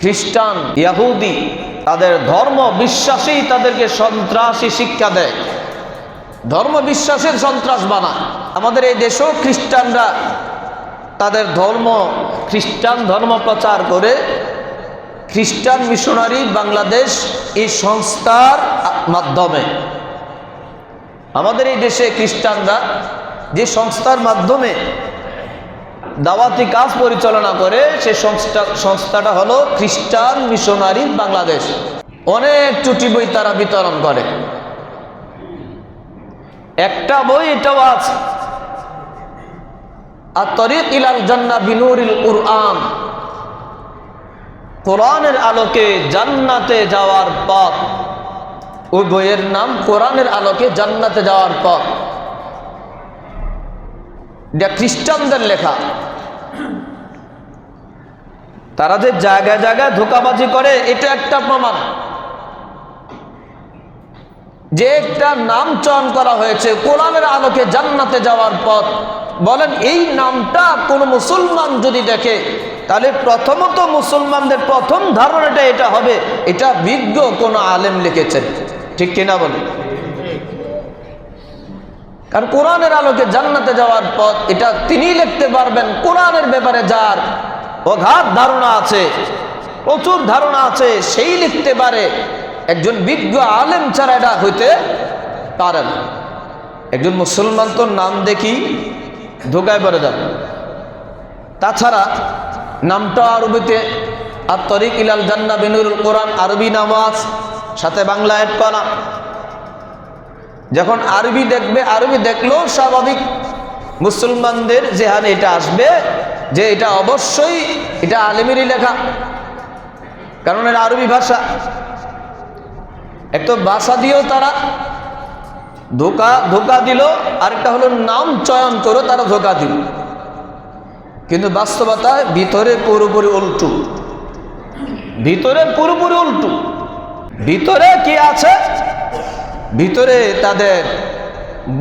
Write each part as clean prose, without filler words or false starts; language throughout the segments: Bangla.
খ্রিস্টান, ইহুদি তাদের ধর্ম বিশ্বাসী তাদেরকে সন্ত্রাসী শিক্ষা দেয়, ধর্ম বিশ্বাসের সন্ত্রাস বানায়। আমাদের এই দেশেও খ্রিস্টানরা তাদের খ্রিস্টান ধর্ম প্রচার করে খ্রিস্টান মিশনারি বাংলাদেশ এই সংস্থার মাধ্যমে, আমাদের এই দেশে খ্রিস্টানরা যে সংস্থার মাধ্যমে দাওয়াতি কাজ পরিচালনা করে সে সংস্থাটা হলো খ্রিস্টান মিশনারি বাংলাদেশ। অনেক চুটি বই তারা বিতরণ করে। একটা বই এটাও আছে, আত-তরিক ইলাল জান্নাহ বিনুরিল কুরআন, কোরআনের আলোকে জান্নাতে যাওয়ার পথ। ওই বইয়ের নাম কোরআনের আলোকে জান্নাতে যাওয়ার পথ। এটা খ্রিস্টানদের লেখা। তারা যে জায়গায় জায়গায় ধোঁকাবাজি করে এটা একটা প্রমাণ যে একটা নাম চয়ন করা হয়েছে কোরআনের আলোকে জান্নাতে যাওয়ার পথ। বলেন এই নামটা কোন মুসলমান যদি দেখে তাহলে প্রথমত মুসলমানদের প্রথম ধারণাটা এটা হবে এটা বিজ্ঞ কোন আলেম লিখেছেন, ঠিক কিনা বলেন? কারণ কোরআনের আলোকে জান্নাতে যাওয়ার পথ এটা তিনি লিখতে পারবেন কোরআনের ব্যাপারে যার অগাধ ধারণা আছে, প্রচুর ধারণা আছে, সেই লিখতে পারে। একজন বিজ্ঞ আলেম ছাড়া এটা হইতে পারে না। একজন মুসলমান তো নাম দেখি ধোকায় পড়ে যাবে। তাছাড়া নামটা আরবিতে আত-তরিক ইলাল জান্নাহ বিনুরুল কোরআন, আরবি নামাজ সাথে বাংলা অ্যাড করা। যখন আরবি দেখবে, আরবি দেখলেও স্বাভাবিক মুসলমানদের জেহানে এটা আসবে যে এটা অবশ্যই এটা আলেমেরই লেখা, কারণ এটা আরবি ভাষা। একটা ভাষা দিয়েও তারা ধোকা দিল, আরেকটা হলো নাম চয়ন করে তারা ধোকা দিল। কিন্তু বাস্তবতায় ভিতরে পুরোপুরি উল্টো, ভিতরে পুরোপুরি উল্টো। ভিতরে কি আছে? ভিতরে তাদের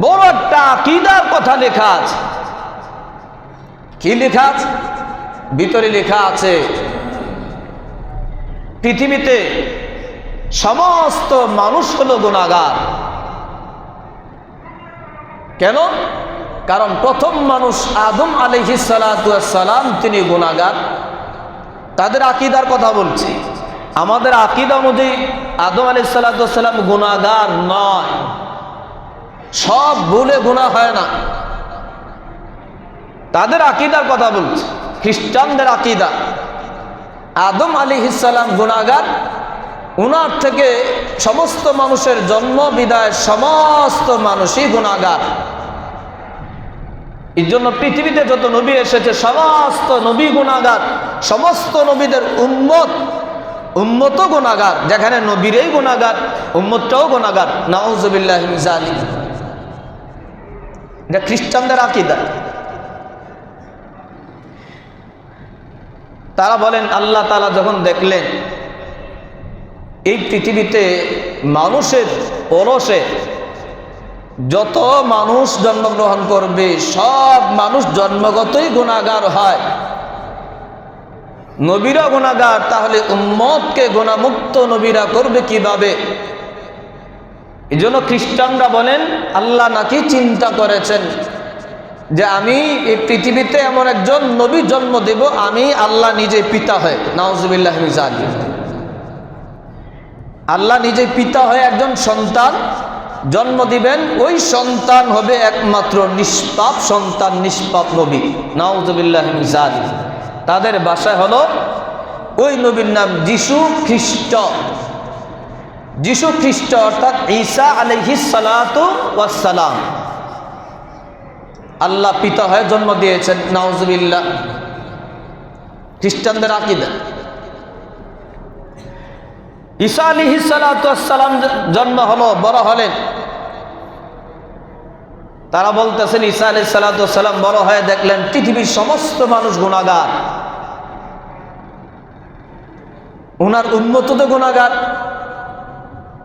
বড় একটা আকীদার কথা লেখা আছে। কি লেখা আছে? ভিতরে লেখা আছে পৃথিবীতে সমস্ত মানুষ হলো গুনাহগার। কেন? কারণ প্রথম মানুষ আদম আলাইহিস সালাতু ওয়াস সালাম তিনি গুনাহগার। তাদের আকীদার কথা বলছি। আমাদের আকীদা অনুযায়ী আদম আলাইহিস সালাতু ওয়াস সালাম গুনাহগার নয়, সব ভুলে গুনাহ হয় না। তাদের আকীদার কথা বলছি, খ্রিস্টানদের আকীদা। আদম আলাইহিস সালাম গুনাহগার, উনার থেকে সমস্ত মানুষের জন্ম বিদায় সমস্ত মানুষই গুনাহগার। এই জন্য পৃথিবীতে যত নবী এসেছে সমস্ত নবী গুনাহগার, সমস্ত নবীদের উম্মতও গুনাহগার। যেখানে নবীরাই গুনাহগার, উম্মতটাও গুনাহগার। নাউযুবিল্লাহি মিন যালিক। এটা খ্রিস্টানদের আকীদা। তারা বলেন আল্লাহ তাআলা যখন দেখলেন এই পৃথিবীতে মানুষের ওরসে যত মানুষ জন্মগ্রহণ করবে সব মানুষ জন্মগতই গুনাহগার হয়, নবীরা গুনাহগার, তাহলে উম্মতকে গুনাহমুক্ত নবীরা করবে কিভাবে? এই জন্য খ্রিস্টানরা বলেন আল্লাহ নাকি চিন্তা করেছেন যে আমি এই পৃথিবীতে এমন একজন নবী জন্ম দেব, আমি আল্লাহ নিজে পিতা হয়ে। নাউযুবিল্লাহি মিন যালিক। আল্লাহ নিজে পিতা হয়ে একজন সন্তান জন্ম দিবেন, ওই সন্তান হবে একমাত্র নিষ্পাপ সন্তান, নিষ্পাপ নবী। নাউযুবিল্লাহি মিন যালিক। তাদের ভাষায় হলো ওই নবীর নাম যিশু খ্রিস্ট। যিশু খ্রিস্ট অর্থাৎ ঈসা আলাইহিস সালাতু ওয়াস সালাম। আল্লাহ পিতা হয়ে জন্ম দিয়েছেন। নাউযুবিল্লাহ। খ্রিস্টানদের আকীদা। ঈসা আলাইহিস সালাতু ওয়াস সালাম জন্ম হলো, বড় হলেন। তারা বলতেছেন ঈসা আলাইহিস সালাতু ওয়াস সালাম বড় হয়ে দেখলেন পৃথিবীর সমস্ত মানুষ গুনাহগার, ওনার উম্মত তো গুনাহগার,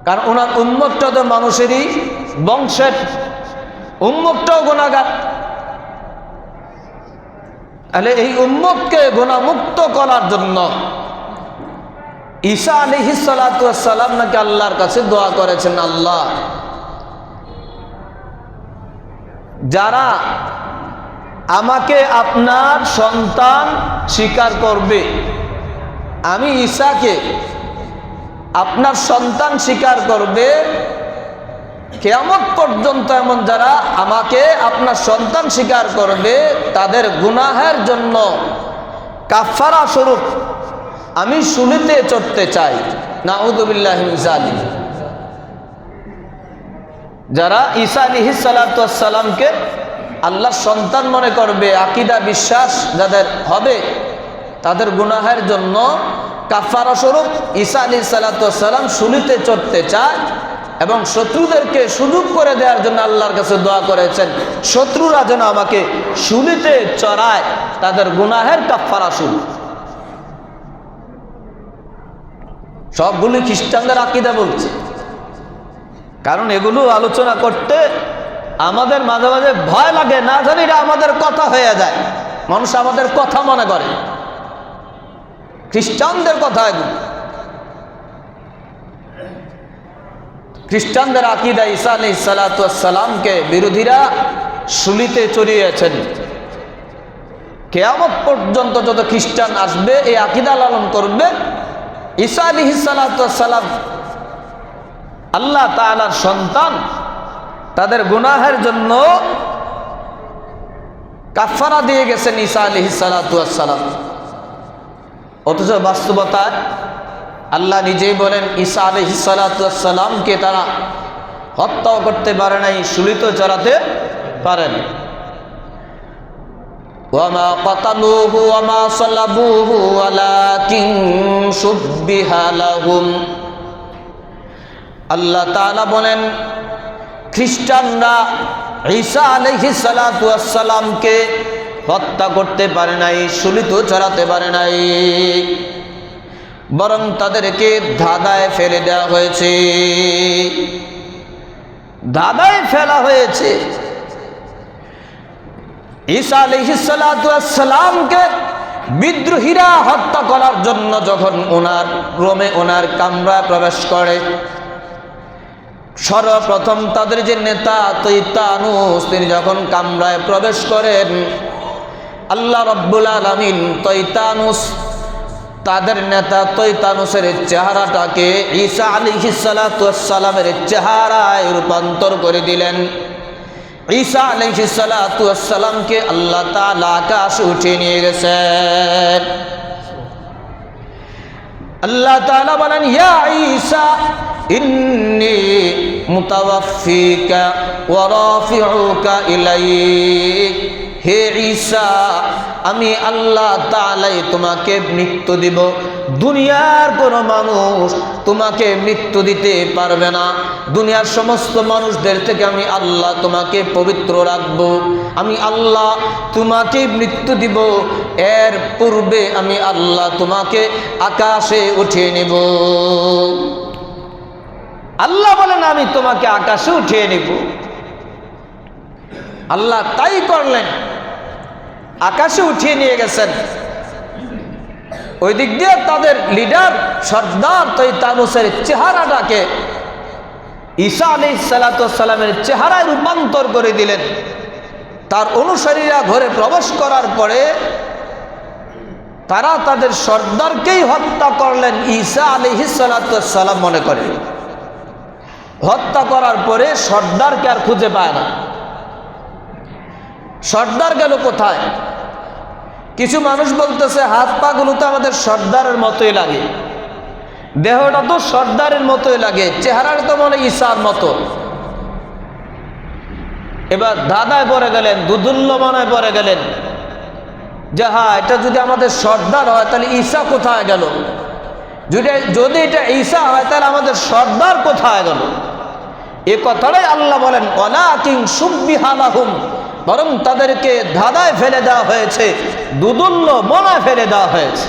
কারণ ওনার উম্মতটা তো মানুষেরই বংশের, উম্মতটাও গুনাহগার। তাহলে এই উম্মতকে গুনাহমুক্ত করার জন্য ঈসা আলাইহিস সালাতু ওয়াস সালাম নাকি আল্লাহর কাছে দোয়া করেছেন, আল্লাহ যারা আমাকে আপনার সন্তান স্বীকার করবে, আমি ঈসাকে আপনার সন্তান স্বীকার করবে, কিয়ামত পর্যন্ত এমন যারা আমাকে আপনার সন্তান স্বীকার করবে তাদের গুনাহের জন্য কাফারা স্বরূপ আমি শুলিতে চড়তে চাই। নাউযুবিল্লাহি মিন যালিক। যারা ঈসা আলাইহিস সালাতু ওয়াস সালামকে আল্লাহর সন্তান মনে করবে, আকীদা বিশ্বাস যাদের হবে, তাদের গুনাহের জন্য কাফারা স্বরূপ ঈসা আলাইহিস সালাতু ওয়াস সালাম শুলিতে চড়তে চায় এবং শত্রুদেরকে সুযোগ করে দেওয়ার জন্য আল্লাহর কাছে দোয়া করেছেন, শত্রুরা যেন আমাকে শুলিতে চড়ায় তাদের গুনাহের কাফারা স্বরূপ। সবগুলি খ্রিস্টানদের আকীদা বলছে, কারণ এগুলো আলোচনা করতে আমাদের মাঝে মাঝে ভয় লাগে, না জানি এটা আমাদের কথা হয়ে যায়, মানুষ আমাদের কথা মনে করে, খ্রিস্টানদের কথা এগুলো। খ্রিস্টানদের আকীদা ঈসা আলাইহিস সালাতু ওয়াস সালামকে বিরোধীরা শুলিতে চড়িয়েছেন। কিয়ামত পর্যন্ত যত খ্রিস্টান আসবে এই আকীদা লালন করবে, ঈসা আলাইহিস সালাতু ওয়াস সালাম আল্লাহ তাআলার সন্তান, তাদের গুনাহের জন্য কাফারা দিয়ে গেছেন ঈসা আলাইহিস সালাতু ওয়াস সালাম। অথচ বাস্তবতায় আল্লাহ নিজেই বলেন ঈসা আলাইহিস সালাতু ওয়াস সালামকে তারা হত্যাও করতে পারে নাই, শুলিত চড়াতে পারেন। ওয়ামা কাতালুহু ওয়ামা সালাবুহু ওয়ালাকিন শুববিহা লাহুম। আল্লাহ তাআলা বলেন খ্রিস্টানরা ঈসা আলাইহিস সালাতু ওয়াস সালামকে হত্যা করতে পারে নাই, শুলিত চড়াতে পারে নাই, বরং তাদেরকে ধাঁধায় ফেলে দেওয়া হয়েছে, ধাঁধায় ফেলা হয়েছে। ঈসা আলাইহিস সালাতু ওয়াস সালামকে বিদ্রোহীরা হত্যা করার জন্য যখন ওনার রোমে ওনার কামরায় প্রবেশ করে, সর্বপ্রথম তাদের যে নেতা তৈতানুস তিনি যখন কামরায় প্রবেশ করেন, আল্লাহ রাব্বুল আলামিন তৈতানুস তাদের নেতা তৈতানুসের চেহারাটাকে ঈসা আলাইহিস সালাতু ওয়াস সালামের চেহারায় রূপান্তর করে দিলেন। ঈসা আলাইহিস সালাতু ওয়াস সালামকে আল্লাহ তাআলা আকাশে উঠিয়ে নিয়ে গেছেন। আল্লাহ তাআলা বলেন, ইয়া ঈসা ইন্নী মুতাওয়াফফিকা ওয়া রাফিউকা ইলাইক। হে ঈসা, আমি আল্লাহ তাআলাই তোমাকে মৃত্যু দিব, দুনিয়ার কোনো মানুষ তোমাকে মৃত্যু দিতে পারবে না। দুনিয়ার সমস্ত মানুষদের থেকে আমি আল্লাহ তোমাকে পবিত্র রাখব, আমি আল্লাহ তোমাকে মৃত্যু দিব, এর পূর্বে আমি আল্লাহ তোমাকে আকাশে উঠিয়ে নেব। আল্লাহ বলেন আমি তোমাকে আকাশে উঠিয়ে নেব। আল্লাহ তাই করলেন, আকাশে উঠিয়ে নিয়ে গেছেন। ওই দিক দিয়ে তাদের লিডার সর্দার তৈতানুসের চেহারাটাকে ঈসা আলাইহিস সালাতু ওয়াস সালামের চেহারায় রূপান্তর করে দিলেন। তার অনুসারীরা ঘরে প্রবেশ করার পরে তারা তাদের সর্দারকেই হত্যা করলেন ঈসা আলাইহিস সালাতু ওয়াস সালাম মনে করে। হত্যা করার পরে সর্দারকে আর খুঁজে পায় না। সর্দার গেল কোথায়? কিছু মানুষ বলতেছে হাত পা গুলো তো আমাদের সর্দারের মতোই লাগে, দেহটা তো সর্দারের মতোই লাগে, চেহারাটা তো মনে ঈসার মতো। এবার দাদায় পড়ে গেলেন, দুদুল্যমানায় পড়ে গেলেন যে হ্যাঁ, এটা যদি আমাদের সর্দার হয় তাহলে ঈসা কোথায় গেল? যদি এটা ঈসা হয় তাহলে আমাদের সর্দার কোথায় গেল? এ কথাটাই আল্লাহ বলেন, ওয়ালাকিন শুববিহা লাহুম, বরং তাদেরকে ধাঁধায় ফেলে দেওয়া হয়েছে, দুদুল্য মনায় ফেলে দেওয়া হয়েছে।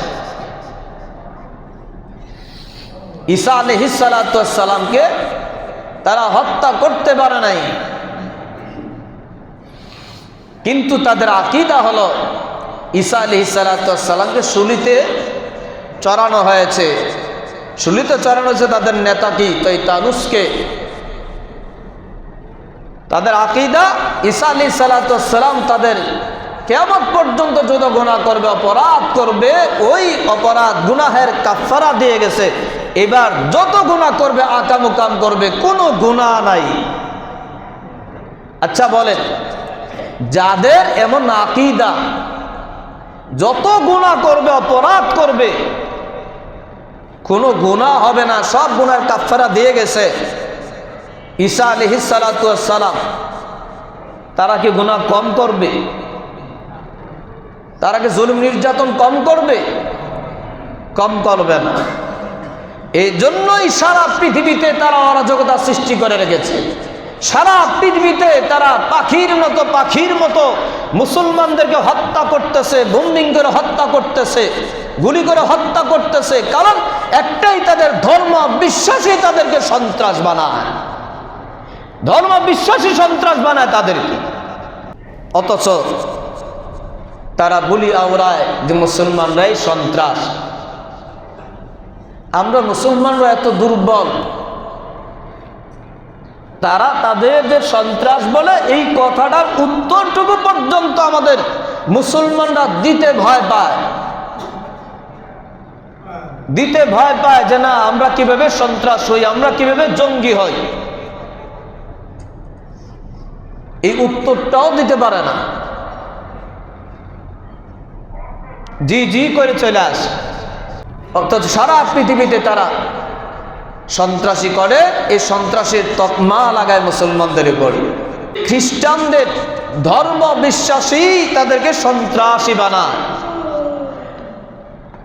ঈসা আলাইহিস সালাতু ওয়াস সালামকে তারা হত্যা করতে পারে নাই, কিন্তু তাদের আকীদা হলো ঈসা আলাইহিস সালাতু ওয়াস সালামকে শুলিতে চড়ানো হয়েছে। শুলিতে চড়ানো হয়েছে তাদের নেতা কি তৈতানুসকে। তাদের আকীদা ঈসা আলাইহিস সালাম তাদের কিয়ামত পর্যন্ত যত গুনাহ করবে, অপরাধ করবে, ওই অপরাধ গুনাহের কাফারা দিয়ে গেছে। এবার যত গুনাহ করবে, আকামুকাম করবে, কোনো গুনাহ নাই। আচ্ছা বলেন, যাদের এমন আকীদা, যত গুনাহ করবে, অপরাধ করবে, কোনো গুনাহ হবে না, সব গুনাহের কাফারা দিয়ে গেছে ঈসা আলাইহিস সালাম, তারা কি গুনাহ কম করবে? তারা কি জুলুম নির্যাতন কম করবে? কম করবে না। এই জন্যই সারা পৃথিবীতে তারা অরাজকতা সৃষ্টি করে রেখেছে। সারা পৃথিবীতে তারা পাখির মতো মুসলমানদেরকে হত্যা করতেছে, বোম্বিং করে হত্যা করতেছে, গুলি করে হত্যা করতেছে। কারণ একটাই, তাদের ধর্ম বিশ্বাসী তাদেরকে সন্ত্রাস বানায়, ধর্ম বিশ্বাসী সন্ত্রাস বানায় তাদেরকে। অথচ তারা বলি আওড়ায় যে মুসলমানরাই সন্ত্রাস। আমরা মুসলমানরা এত দুর্বল, তারা তাদের যে সন্ত্রাস বলে, এই কথাটার উত্তরটুকু পর্যন্ত আমাদের মুসলমানরা দিতে ভয় পায় যে না, আমরা কিভাবে সন্ত্রাস হই, আমরা কিভাবে জঙ্গি হই, এই উত্তরটাও দিতে পারে না। জি করে চলে আসে। অর্থাৎ সারা পৃথিবীতে তারা সন্ত্রাসী করে, এই সন্ত্রাসের তকমা লাগায় মুসলমানদের উপর। খ্রিস্টানদের ধর্ম বিশ্বাসী তাদেরকে সন্ত্রাসী বানায়।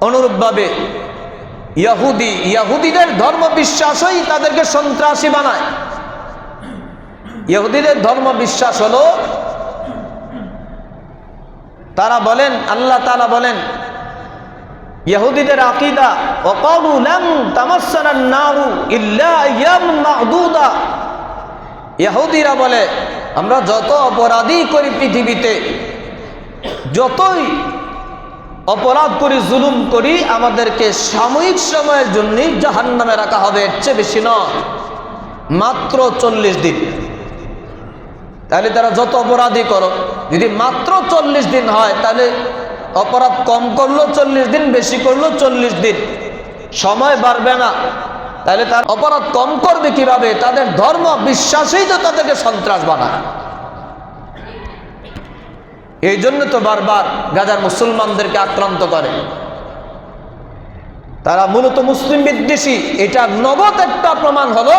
অনুরূপভাবে ইহুদিদের ধর্ম বিশ্বাসই তাদেরকে সন্ত্রাসী বানায়। ইহুদিদের ধর্ম বিশ্বাস হলো, তারা বলেন, আল্লাহ তাআলা বলেন, ইহুদিদের আকীদা ওয়াকালু লাম তামাসসানান নারু ইল্লা আইয়ামান মা'দুদা। ইহুদিরা বলে, আমরা যত অপরাধী করি পৃথিবীতে, যতই অপরাধ করি, জুলুম করি, আমাদেরকে সাময়িক সময়ের জন্য জাহান্নামে রাখা হবে, এর চেয়ে বেশি নয়, মাত্র 40 দিন। তাহলে তারা যত অপরাধী করো, যদি মাত্র 40 দিন হয়, তাহলে অপরাধ কম করলো 40 দিন, বেশি করলো 40 দিন, সময় বাড়বে না। তাহলে তার অপরাধ কম করবে কিভাবে? তাদের ধর্ম বিশ্বাসই তো তাদেরকে সন্ত্রাস বানায়। এই জন্য তো বারবার গাজার মুসলমানদেরকে আক্রান্ত করে। তারা মূলত মুসলিম বিদ্বেষী। এটা নগদ একটা প্রমাণ হলো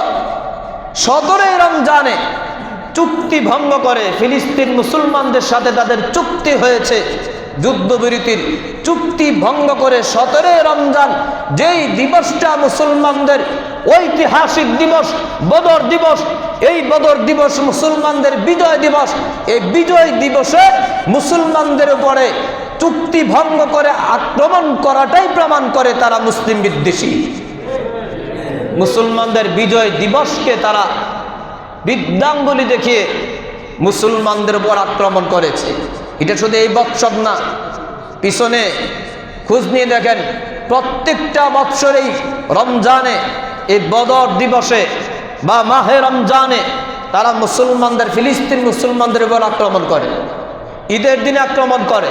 17 রমজানে চুক্তি ভঙ্গ করে ফিলিস্তিন মুসলমানদের সাথে তাদের চুক্তি হয়েছে, যুদ্ধবিরতির চুক্তি ভঙ্গ করে 17 রমজান, যেই দিবসটা মুসলমানদের ঐতিহাসিক দিবস, বদর দিবস, এই বদর দিবস মুসলমানদের বিজয় দিবস। এই বিজয় দিবসে মুসলমানদের উপরে চুক্তি ভঙ্গ করে আক্রমণ করাটাই প্রমাণ করে তারা মুসলিম বিদ্বেষী। মুসলমানদের বিজয় দিবসকে তারা বৃদ্ধাঙ্গুলি দেখিয়ে মুসলমানদের উপর আক্রমণ করেছে। এটা শুধু এই বৎসর না, পিছনে খোঁজ নিয়ে দেখেন, প্রত্যেকটা বৎসরেই রমজানে, এই বদর দিবসে বা মাহে রমজানে তারা মুসলমানদের, ফিলিস্তিন মুসলমানদের উপর আক্রমণ করে, ঈদের দিনে আক্রমণ করে।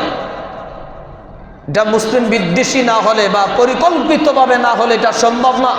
এটা মুসলিম বিদ্বেষী না হলে বা পরিকল্পিতভাবে না হলে এটা সম্ভব না।